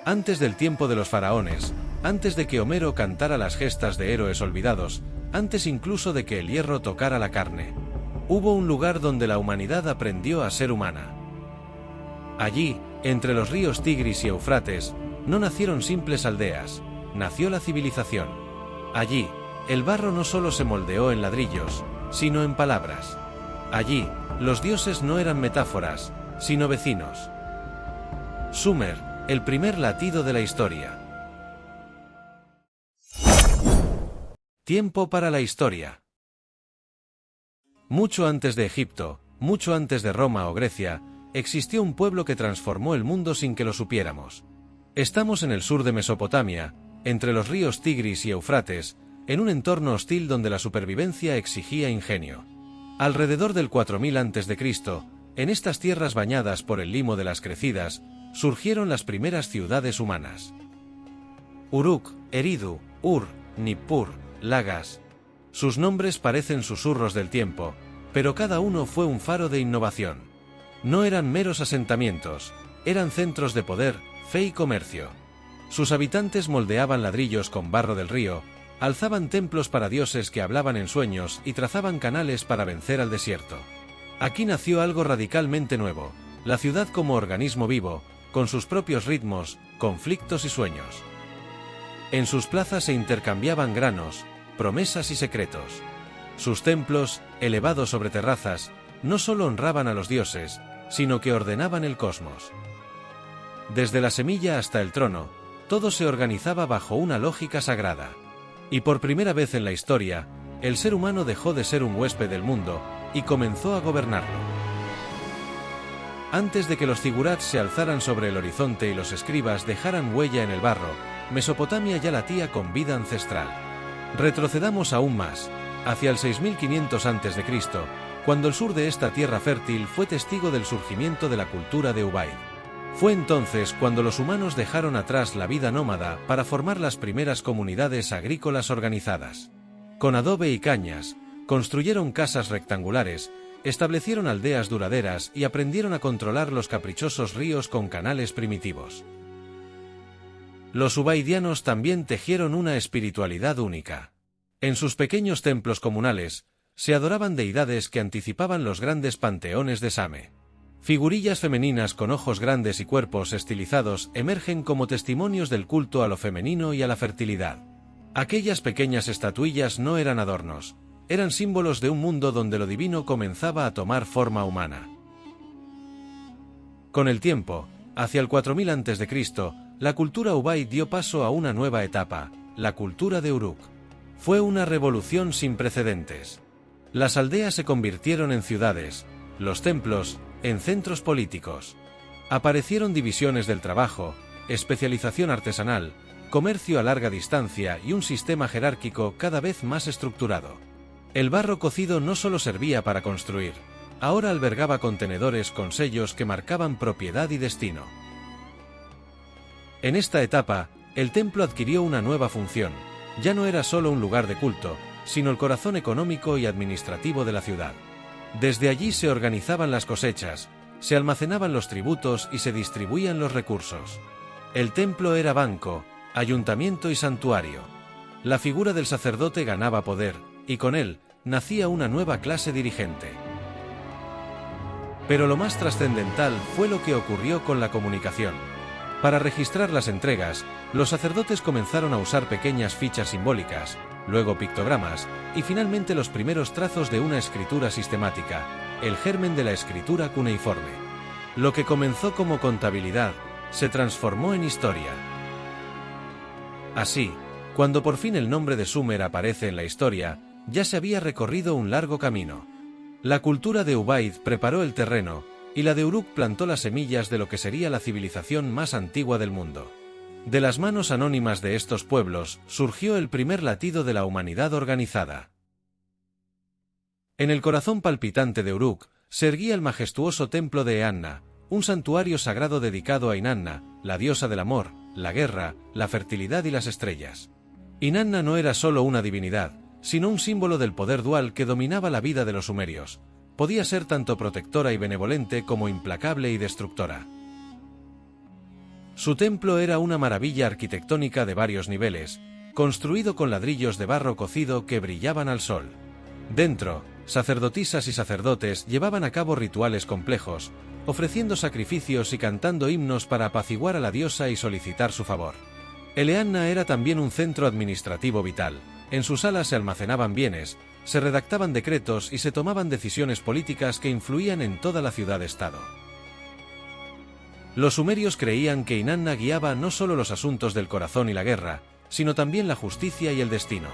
Antes del tiempo de los faraones, antes de que Homero cantara las gestas de héroes olvidados, antes incluso de que el hierro tocara la carne, hubo un lugar donde la humanidad aprendió a ser humana. Allí, entre los ríos Tigris y Éufrates, no nacieron simples aldeas, nació la civilización. Allí, el barro no solo se moldeó en ladrillos, sino en palabras. Allí, los dioses no eran metáforas, sino vecinos. Sumer, el primer latido de la historia. Tiempo para la historia. Mucho antes de Egipto, mucho antes de Roma o Grecia, existió un pueblo que transformó el mundo sin que lo supiéramos. Estamos en el sur de Mesopotamia, entre los ríos Tigris y Éufrates, en un entorno hostil donde la supervivencia exigía ingenio. Alrededor del 4000 a.C., en estas tierras bañadas por el limo de las crecidas, surgieron las primeras ciudades humanas. Uruk, Eridu, Ur, Nippur, Lagas. Sus nombres parecen susurros del tiempo, pero cada uno fue un faro de innovación. No eran meros asentamientos, eran centros de poder, fe y comercio. Sus habitantes moldeaban ladrillos con barro del río, alzaban templos para dioses que hablaban en sueños y trazaban canales para vencer al desierto. Aquí nació algo radicalmente nuevo, la ciudad como organismo vivo, con sus propios ritmos, conflictos y sueños. En sus plazas se intercambiaban granos, promesas y secretos. Sus templos, elevados sobre terrazas, no solo honraban a los dioses, sino que ordenaban el cosmos. Desde la semilla hasta el trono, todo se organizaba bajo una lógica sagrada. Y por primera vez en la historia, el ser humano dejó de ser un huésped del mundo y comenzó a gobernarlo. Antes de que los zigurats se alzaran sobre el horizonte y los escribas dejaran huella en el barro, Mesopotamia ya latía con vida ancestral. Retrocedamos aún más, hacia el 6500 a.C., cuando el sur de esta tierra fértil fue testigo del surgimiento de la cultura de Ubaid. Fue entonces cuando los humanos dejaron atrás la vida nómada para formar las primeras comunidades agrícolas organizadas. Con adobe y cañas, construyeron casas rectangulares, establecieron aldeas duraderas y aprendieron a controlar los caprichosos ríos con canales primitivos. Los ubaidianos también tejieron una espiritualidad única. En sus pequeños templos comunales, se adoraban deidades que anticipaban los grandes panteones de Same. Figurillas femeninas con ojos grandes y cuerpos estilizados emergen como testimonios del culto a lo femenino y a la fertilidad. Aquellas pequeñas estatuillas no eran adornos, eran símbolos de un mundo donde lo divino comenzaba a tomar forma humana. Con el tiempo, hacia el 4000 a.C., la cultura Ubaid dio paso a una nueva etapa, la cultura de Uruk. Fue una revolución sin precedentes. Las aldeas se convirtieron en ciudades, los templos, en centros políticos. Aparecieron divisiones del trabajo, especialización artesanal, comercio a larga distancia y un sistema jerárquico cada vez más estructurado. El barro cocido no solo servía para construir, ahora albergaba contenedores con sellos que marcaban propiedad y destino. En esta etapa, el templo adquirió una nueva función. Ya no era solo un lugar de culto, sino el corazón económico y administrativo de la ciudad. Desde allí se organizaban las cosechas, se almacenaban los tributos y se distribuían los recursos. El templo era banco, ayuntamiento y santuario. La figura del sacerdote ganaba poder, y con él, nacía una nueva clase dirigente. Pero lo más trascendental fue lo que ocurrió con la comunicación. Para registrar las entregas, los sacerdotes comenzaron a usar pequeñas fichas simbólicas, luego pictogramas, y finalmente los primeros trazos de una escritura sistemática, el germen de la escritura cuneiforme. Lo que comenzó como contabilidad, se transformó en historia. Así, cuando por fin el nombre de Sumer aparece en la historia, ya se había recorrido un largo camino. La cultura de Ubaid preparó el terreno, y la de Uruk plantó las semillas de lo que sería la civilización más antigua del mundo. De las manos anónimas de estos pueblos surgió el primer latido de la humanidad organizada. En el corazón palpitante de Uruk se erguía el majestuoso templo de Eanna, un santuario sagrado dedicado a Inanna, la diosa del amor, la guerra, la fertilidad y las estrellas. Inanna no era solo una divinidad, sino un símbolo del poder dual que dominaba la vida de los sumerios. Podía ser tanto protectora y benevolente como implacable y destructora. Su templo era una maravilla arquitectónica de varios niveles, construido con ladrillos de barro cocido que brillaban al sol. Dentro, sacerdotisas y sacerdotes llevaban a cabo rituales complejos, ofreciendo sacrificios y cantando himnos para apaciguar a la diosa y solicitar su favor. El Eanna era también un centro administrativo vital. En sus salas se almacenaban bienes, se redactaban decretos y se tomaban decisiones políticas que influían en toda la ciudad-estado. Los sumerios creían que Inanna guiaba no solo los asuntos del corazón y la guerra, sino también la justicia y el destino.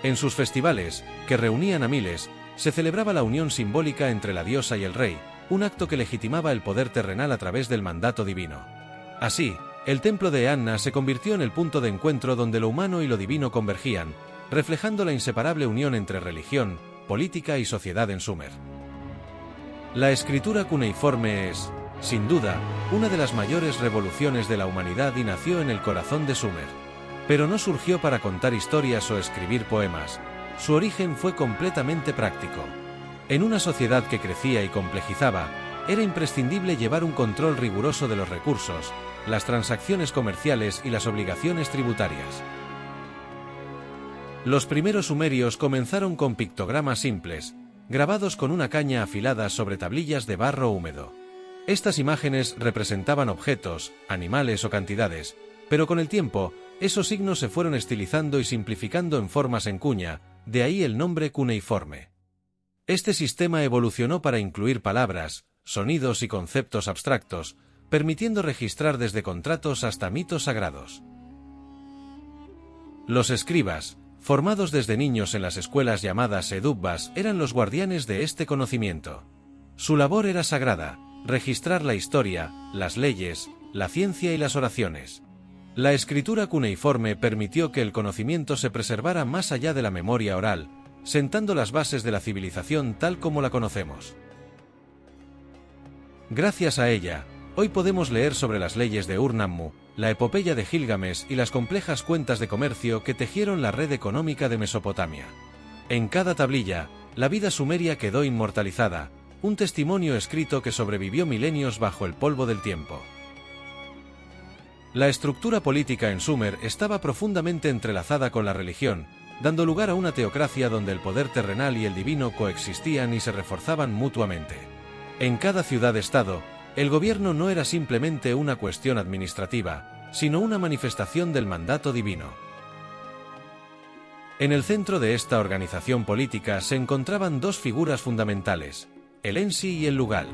En sus festivales, que reunían a miles, se celebraba la unión simbólica entre la diosa y el rey, un acto que legitimaba el poder terrenal a través del mandato divino. Así, el templo de Eanna se convirtió en el punto de encuentro donde lo humano y lo divino convergían, reflejando la inseparable unión entre religión, política y sociedad en Sumer. La escritura cuneiforme es, sin duda, una de las mayores revoluciones de la humanidad y nació en el corazón de Sumer. Pero no surgió para contar historias o escribir poemas, su origen fue completamente práctico. En una sociedad que crecía y complejizaba, era imprescindible llevar un control riguroso de los recursos, las transacciones comerciales y las obligaciones tributarias. Los primeros sumerios comenzaron con pictogramas simples, grabados con una caña afilada sobre tablillas de barro húmedo. Estas imágenes representaban objetos, animales o cantidades, pero con el tiempo, esos signos se fueron estilizando y simplificando en formas en cuña, de ahí el nombre cuneiforme. Este sistema evolucionó para incluir palabras, sonidos y conceptos abstractos, permitiendo registrar desde contratos hasta mitos sagrados. Los escribas, formados desde niños en las escuelas llamadas edubbas, eran los guardianes de este conocimiento. Su labor era sagrada, registrar la historia, las leyes, la ciencia y las oraciones. La escritura cuneiforme permitió que el conocimiento se preservara más allá de la memoria oral, sentando las bases de la civilización tal como la conocemos. Gracias a ella, hoy podemos leer sobre las leyes de Ur-Nammu, la epopeya de Gilgamesh y las complejas cuentas de comercio que tejieron la red económica de Mesopotamia. En cada tablilla, la vida sumeria quedó inmortalizada, un testimonio escrito que sobrevivió milenios bajo el polvo del tiempo. La estructura política en Sumer estaba profundamente entrelazada con la religión, dando lugar a una teocracia donde el poder terrenal y el divino coexistían y se reforzaban mutuamente. En cada ciudad-estado, el gobierno no era simplemente una cuestión administrativa, sino una manifestación del mandato divino. En el centro de esta organización política se encontraban dos figuras fundamentales, el Ensi y el Lugal.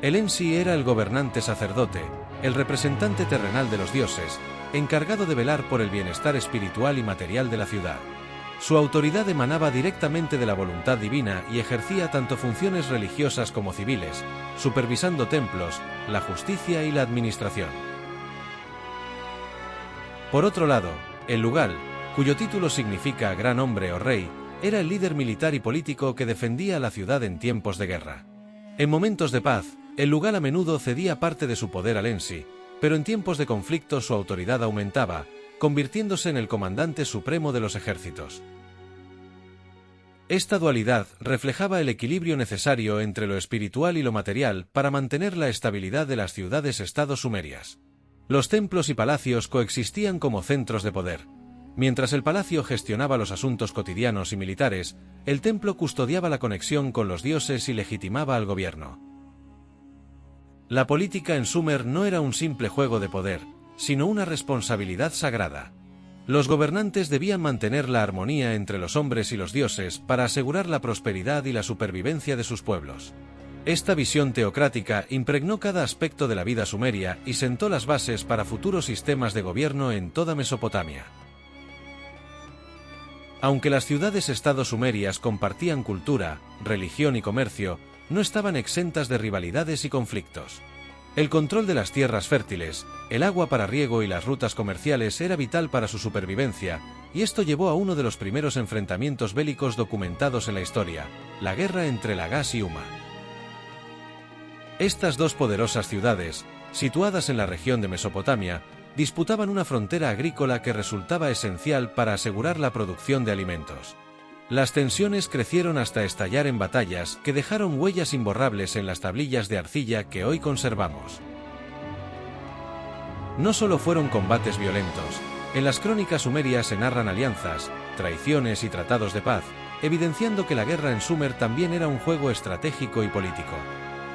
El Ensi era el gobernante sacerdote, el representante terrenal de los dioses, encargado de velar por el bienestar espiritual y material de la ciudad. Su autoridad emanaba directamente de la voluntad divina y ejercía tanto funciones religiosas como civiles, supervisando templos, la justicia y la administración. Por otro lado, el Lugal, cuyo título significa gran hombre o rey, era el líder militar y político que defendía a la ciudad en tiempos de guerra. En momentos de paz, el Lugal a menudo cedía parte de su poder al Ensi, pero en tiempos de conflicto su autoridad aumentaba, convirtiéndose en el comandante supremo de los ejércitos. Esta dualidad reflejaba el equilibrio necesario entre lo espiritual y lo material para mantener la estabilidad de las ciudades-estado sumerias. Los templos y palacios coexistían como centros de poder. Mientras el palacio gestionaba los asuntos cotidianos y militares, el templo custodiaba la conexión con los dioses y legitimaba al gobierno. La política en Sumer no era un simple juego de poder, sino una responsabilidad sagrada. Los gobernantes debían mantener la armonía entre los hombres y los dioses para asegurar la prosperidad y la supervivencia de sus pueblos. Esta visión teocrática impregnó cada aspecto de la vida sumeria y sentó las bases para futuros sistemas de gobierno en toda Mesopotamia. Aunque las ciudades-estado sumerias compartían cultura, religión y comercio, no estaban exentas de rivalidades y conflictos. El control de las tierras fértiles, el agua para riego y las rutas comerciales era vital para su supervivencia, y esto llevó a uno de los primeros enfrentamientos bélicos documentados en la historia, la guerra entre Lagash y Umma. Estas dos poderosas ciudades, situadas en la región de Mesopotamia, disputaban una frontera agrícola que resultaba esencial para asegurar la producción de alimentos. Las tensiones crecieron hasta estallar en batallas que dejaron huellas imborrables en las tablillas de arcilla que hoy conservamos. No solo fueron combates violentos, en las crónicas sumerias se narran alianzas, traiciones y tratados de paz, evidenciando que la guerra en Sumer también era un juego estratégico y político.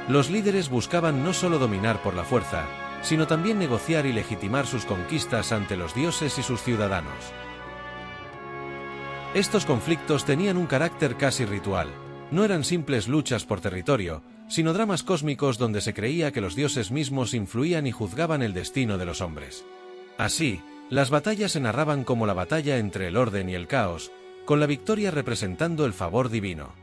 Los líderes buscaban no solo dominar por la fuerza, sino también negociar y legitimar sus conquistas ante los dioses y sus ciudadanos. Estos conflictos tenían un carácter casi ritual, no eran simples luchas por territorio, sino dramas cósmicos donde se creía que los dioses mismos influían y juzgaban el destino de los hombres. Así, las batallas se narraban como la batalla entre el orden y el caos, con la victoria representando el favor divino.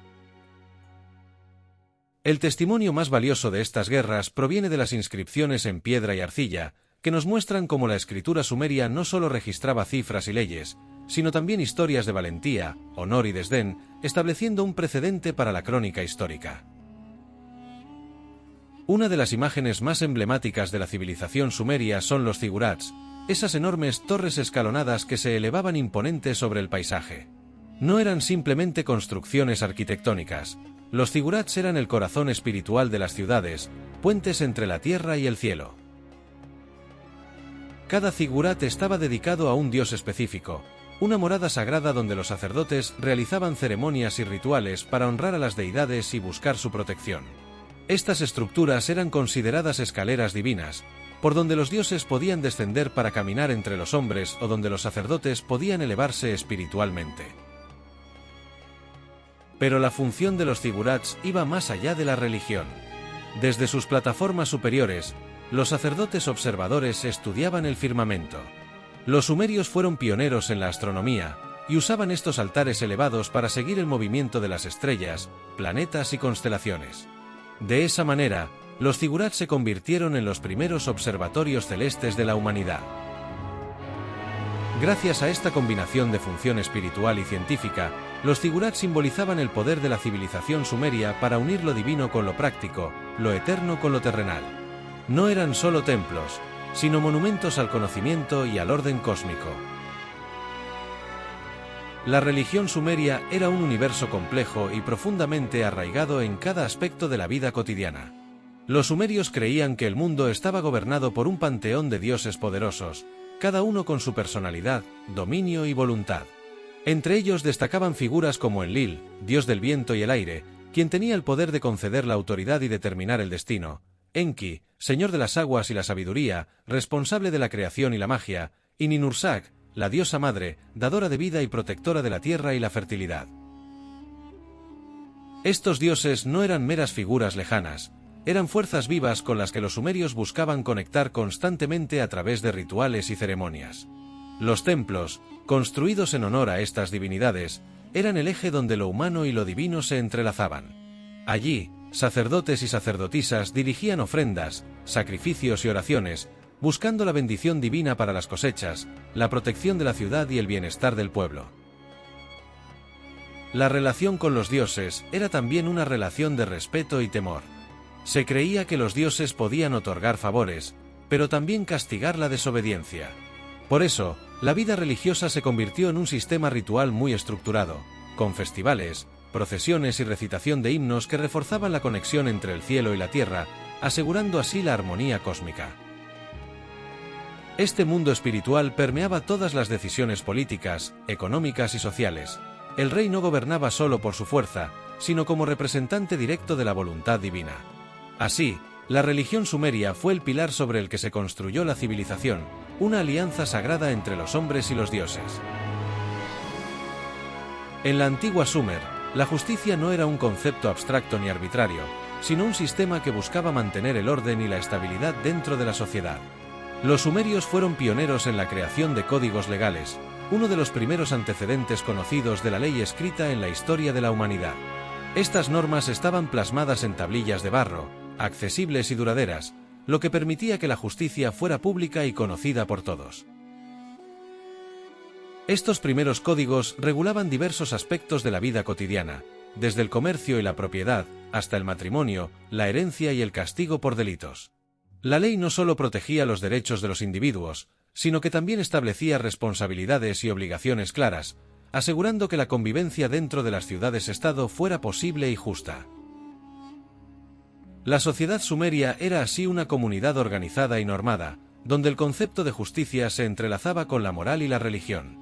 El testimonio más valioso de estas guerras proviene de las inscripciones en piedra y arcilla, que nos muestran cómo la escritura sumeria no solo registraba cifras y leyes, sino también historias de valentía, honor y desdén, estableciendo un precedente para la crónica histórica. Una de las imágenes más emblemáticas de la civilización sumeria son los zigurats, esas enormes torres escalonadas que se elevaban imponentes sobre el paisaje. No eran simplemente construcciones arquitectónicas. Los zigurats eran el corazón espiritual de las ciudades, puentes entre la tierra y el cielo. Cada zigurat estaba dedicado a un dios específico, una morada sagrada donde los sacerdotes realizaban ceremonias y rituales para honrar a las deidades y buscar su protección. Estas estructuras eran consideradas escaleras divinas, por donde los dioses podían descender para caminar entre los hombres o donde los sacerdotes podían elevarse espiritualmente. Pero la función de los zigurats iba más allá de la religión. Desde sus plataformas superiores, los sacerdotes observadores estudiaban el firmamento. Los sumerios fueron pioneros en la astronomía, y usaban estos altares elevados para seguir el movimiento de las estrellas, planetas y constelaciones. De esa manera, los zigurats se convirtieron en los primeros observatorios celestes de la humanidad. Gracias a esta combinación de función espiritual y científica, los zigurats simbolizaban el poder de la civilización sumeria para unir lo divino con lo práctico, lo eterno con lo terrenal. No eran solo templos, sino monumentos al conocimiento y al orden cósmico. La religión sumeria era un universo complejo y profundamente arraigado en cada aspecto de la vida cotidiana. Los sumerios creían que el mundo estaba gobernado por un panteón de dioses poderosos, cada uno con su personalidad, dominio y voluntad. Entre ellos destacaban figuras como Enlil, dios del viento y el aire, quien tenía el poder de conceder la autoridad y determinar el destino, Enki, señor de las aguas y la sabiduría, responsable de la creación y la magia, y Ninursak, la diosa madre, dadora de vida y protectora de la tierra y la fertilidad. Estos dioses no eran meras figuras lejanas, eran fuerzas vivas con las que los sumerios buscaban conectar constantemente a través de rituales y ceremonias. Los templos, construidos en honor a estas divinidades, eran el eje donde lo humano y lo divino se entrelazaban. Allí, sacerdotes y sacerdotisas dirigían ofrendas, sacrificios y oraciones, buscando la bendición divina para las cosechas, la protección de la ciudad y el bienestar del pueblo. La relación con los dioses era también una relación de respeto y temor. Se creía que los dioses podían otorgar favores, pero también castigar la desobediencia. Por eso, la vida religiosa se convirtió en un sistema ritual muy estructurado, con festivales, procesiones y recitación de himnos que reforzaban la conexión entre el cielo y la tierra, asegurando así la armonía cósmica. Este mundo espiritual permeaba todas las decisiones políticas, económicas y sociales. El rey no gobernaba solo por su fuerza, sino como representante directo de la voluntad divina. Así, la religión sumeria fue el pilar sobre el que se construyó la civilización, una alianza sagrada entre los hombres y los dioses. En la antigua Sumer, la justicia no era un concepto abstracto ni arbitrario, sino un sistema que buscaba mantener el orden y la estabilidad dentro de la sociedad. Los sumerios fueron pioneros en la creación de códigos legales, uno de los primeros antecedentes conocidos de la ley escrita en la historia de la humanidad. Estas normas estaban plasmadas en tablillas de barro, accesibles y duraderas, lo que permitía que la justicia fuera pública y conocida por todos. Estos primeros códigos regulaban diversos aspectos de la vida cotidiana, desde el comercio y la propiedad, hasta el matrimonio, la herencia y el castigo por delitos. La ley no solo protegía los derechos de los individuos, sino que también establecía responsabilidades y obligaciones claras, asegurando que la convivencia dentro de las ciudades-estado fuera posible y justa. La sociedad sumeria era así una comunidad organizada y normada, donde el concepto de justicia se entrelazaba con la moral y la religión.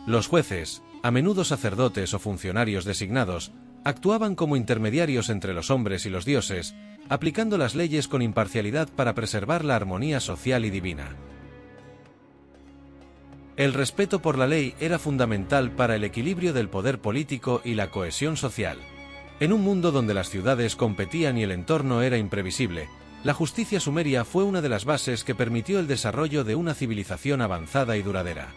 Los jueces, a menudo sacerdotes o funcionarios designados, actuaban como intermediarios entre los hombres y los dioses, aplicando las leyes con imparcialidad para preservar la armonía social y divina. El respeto por la ley era fundamental para el equilibrio del poder político y la cohesión social. En un mundo donde las ciudades competían y el entorno era imprevisible, la justicia sumeria fue una de las bases que permitió el desarrollo de una civilización avanzada y duradera.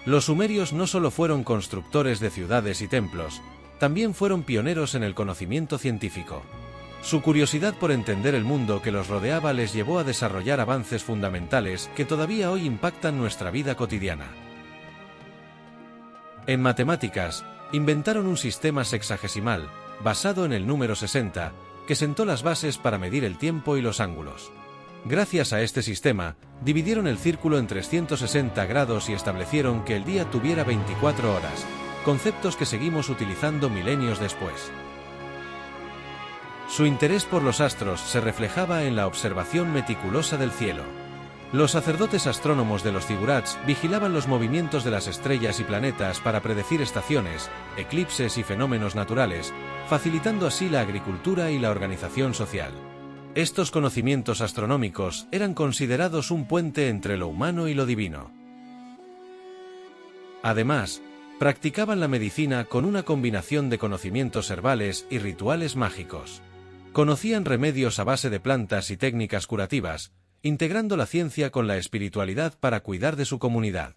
Los sumerios no solo fueron constructores de ciudades y templos, también fueron pioneros en el conocimiento científico. Su curiosidad por entender el mundo que los rodeaba les llevó a desarrollar avances fundamentales que todavía hoy impactan nuestra vida cotidiana. En matemáticas, inventaron un sistema sexagesimal, basado en el número 60, que sentó las bases para medir el tiempo y los ángulos. Gracias a este sistema, dividieron el círculo en 360 grados y establecieron que el día tuviera 24 horas, conceptos que seguimos utilizando milenios después. Su interés por los astros se reflejaba en la observación meticulosa del cielo. Los sacerdotes astrónomos de los zigurats vigilaban los movimientos de las estrellas y planetas para predecir estaciones, eclipses y fenómenos naturales, facilitando así la agricultura y la organización social. Estos conocimientos astronómicos eran considerados un puente entre lo humano y lo divino. Además, practicaban la medicina con una combinación de conocimientos herbales y rituales mágicos. Conocían remedios a base de plantas y técnicas curativas, integrando la ciencia con la espiritualidad para cuidar de su comunidad.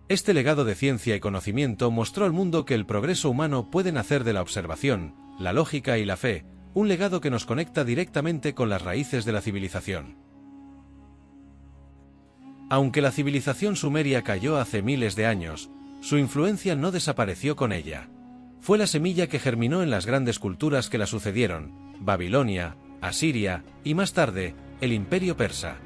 Este legado de ciencia y conocimiento mostró al mundo que el progreso humano puede nacer de la observación, la lógica y la fe, un legado que nos conecta directamente con las raíces de la civilización. Aunque la civilización sumeria cayó hace miles de años, su influencia no desapareció con ella. Fue la semilla que germinó en las grandes culturas que la sucedieron, Babilonia, Asiria y más tarde, el Imperio Persa.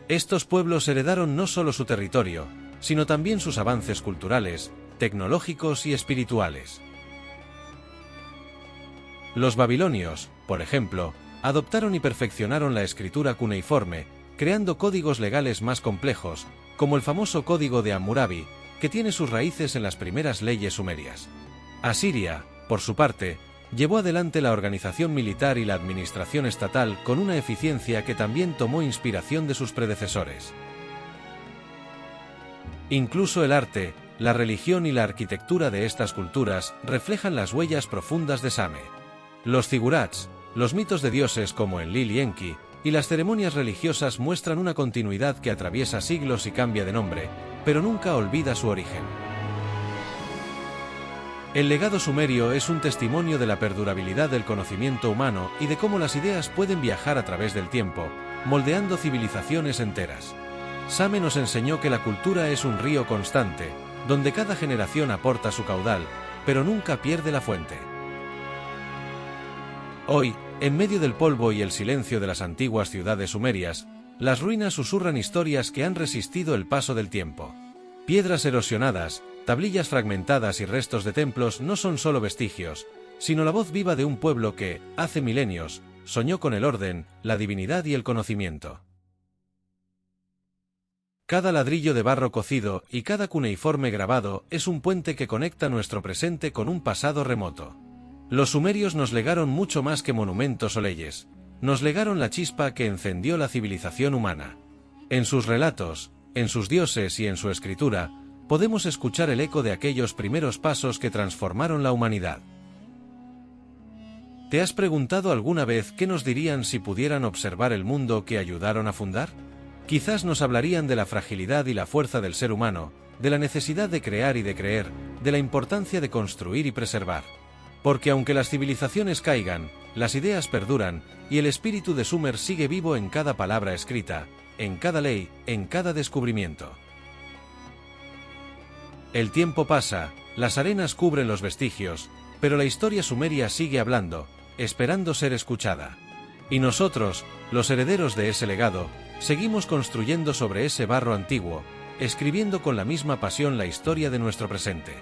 Estos pueblos heredaron no solo su territorio, sino también sus avances culturales, tecnológicos y espirituales. Los babilonios, por ejemplo, adoptaron y perfeccionaron la escritura cuneiforme, creando códigos legales más complejos, como el famoso Código de Hammurabi, que tiene sus raíces en las primeras leyes sumerias. Asiria, por su parte, llevó adelante la organización militar y la administración estatal con una eficiencia que también tomó inspiración de sus predecesores. Incluso el arte, la religión y la arquitectura de estas culturas reflejan las huellas profundas de Same. Los zigurats, los mitos de dioses como Enlil y Enki, y las ceremonias religiosas muestran una continuidad que atraviesa siglos y cambia de nombre, pero nunca olvida su origen. El legado sumerio es un testimonio de la perdurabilidad del conocimiento humano y de cómo las ideas pueden viajar a través del tiempo, moldeando civilizaciones enteras. Same nos enseñó que la cultura es un río constante, donde cada generación aporta su caudal, pero nunca pierde la fuente. Hoy, en medio del polvo y el silencio de las antiguas ciudades sumerias, las ruinas susurran historias que han resistido el paso del tiempo. Piedras erosionadas, tablillas fragmentadas y restos de templos no son solo vestigios, sino la voz viva de un pueblo que, hace milenios, soñó con el orden, la divinidad y el conocimiento. Cada ladrillo de barro cocido y cada cuneiforme grabado es un puente que conecta nuestro presente con un pasado remoto. Los sumerios nos legaron mucho más que monumentos o leyes, nos legaron la chispa que encendió la civilización humana. En sus relatos, en sus dioses y en su escritura, podemos escuchar el eco de aquellos primeros pasos que transformaron la humanidad. ¿Te has preguntado alguna vez qué nos dirían si pudieran observar el mundo que ayudaron a fundar? Quizás nos hablarían de la fragilidad y la fuerza del ser humano, de la necesidad de crear y de creer, de la importancia de construir y preservar. Porque aunque las civilizaciones caigan, las ideas perduran, y el espíritu de Sumer sigue vivo en cada palabra escrita, en cada ley, en cada descubrimiento. El tiempo pasa, las arenas cubren los vestigios, pero la historia sumeria sigue hablando, esperando ser escuchada. Y nosotros, los herederos de ese legado, seguimos construyendo sobre ese barro antiguo, escribiendo con la misma pasión la historia de nuestro presente.